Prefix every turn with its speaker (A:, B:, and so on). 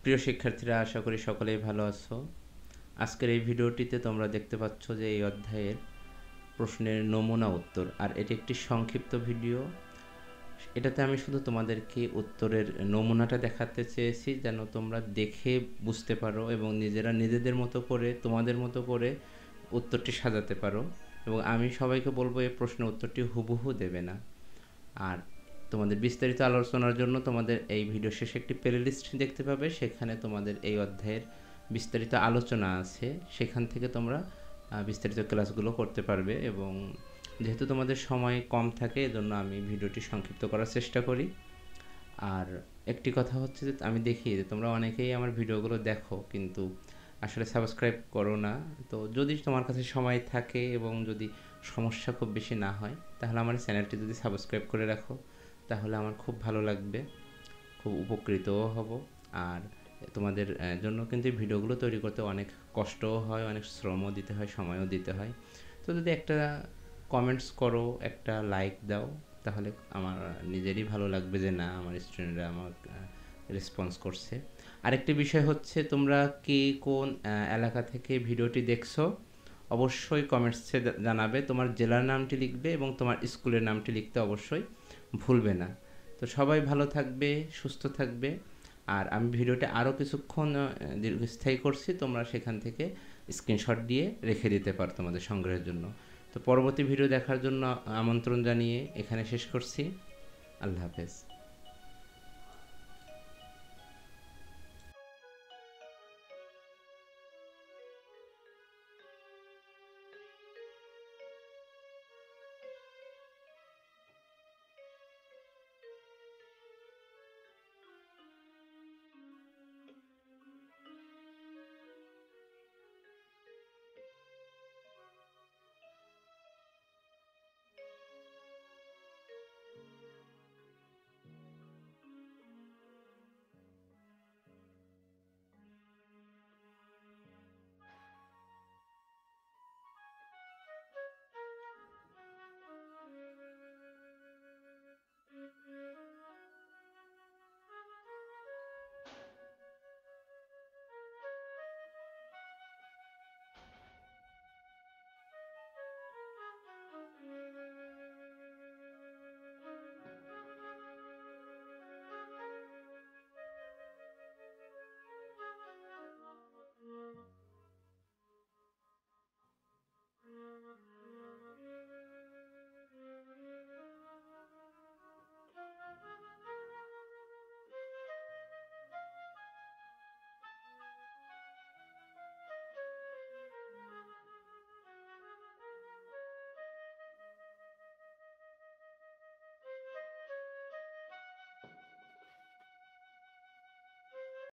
A: প্রিয় শিক্ষার্থীরা, আশা করি সকলেই ভালো আছো। আজকের এই ভিডিওটিতে তোমরা দেখতে পাচ্ছ যে এই অধ্যায়ের প্রশ্নের নমুনা উত্তর, আর এটি একটি সংক্ষিপ্ত ভিডিও। এটাতে আমি শুধু তোমাদেরকে উত্তরের নমুনাটা দেখাতে চেয়েছি, যেন তোমরা দেখে বুঝতে পারো এবং নিজেরা নিজেদের মতো করে তোমাদের মতো করে উত্তরটি সাজাতে পারো। এবং আমি সবাইকে বলবো এই প্রশ্নের উত্তরটি হুবহু দেবে না। আর তোমাদের বিস্তারিত আলোচনার জন্য তোমাদের এই ভিডিও শেষে একটি প্লেলিস্ট দেখতে পাবে, সেখানে তোমাদের এই অধ্যায়ের বিস্তারিত আলোচনা আছে, সেখান থেকে তোমরা বিস্তারিত ক্লাসগুলো করতে পারবে। এবং যেহেতু তোমাদের সময় কম থাকে, এজন্য আমি ভিডিওটি সংক্ষিপ্ত করার চেষ্টা করি। আর একটি কথা হচ্ছে যে আমি দেখি যে তোমরা অনেকেই আমার ভিডিওগুলো দেখো, কিন্তু আসলে সাবস্ক্রাইব করো না। তো যদি তোমার কাছে সময় থাকে এবং যদি সমস্যা খুব বেশি না হয়, তাহলে আমার চ্যানেলটি যদি সাবস্ক্রাইব করে রাখো, তাহলে আমার খুব ভালো লাগবে, খুব উপকৃতও হব। আর তোমাদের জন্য কিন্তু এই ভিডিওগুলো তৈরি করতে অনেক কষ্টও হয়, অনেক শ্রমও দিতে হয়, সময়ও দিতে হয়। তো যদি একটা কমেন্টস করো, একটা লাইক দাও, তাহলে আমার নিজেরই ভালো লাগবে যে না, আমার স্টুডেন্টরা আমার রেসপন্স করছে। আরেকটি বিষয় হচ্ছে, তোমরা কে কোন এলাকা থেকে ভিডিওটি দেখছো অবশ্যই কমেন্টসে জানাবে। তোমার জেলার নামটি লিখবে এবং তোমার স্কুলের নামটি লিখতে অবশ্যই ভুলবে না। তো সবাই ভালো থাকবে, সুস্থ থাকবে। আর আমি ভিডিওটা আরও কিছুক্ষণ দীর্ঘস্থায়ী করছি, তোমরা সেখান থেকে স্ক্রিনশট দিয়ে রেখে দিতে পারো তোমাদের সংগ্রহের জন্য। তো পরবর্তী ভিডিও দেখার জন্য আমন্ত্রণ জানিয়ে এখানে শেষ করছি। আল্লাহ হাফেজ।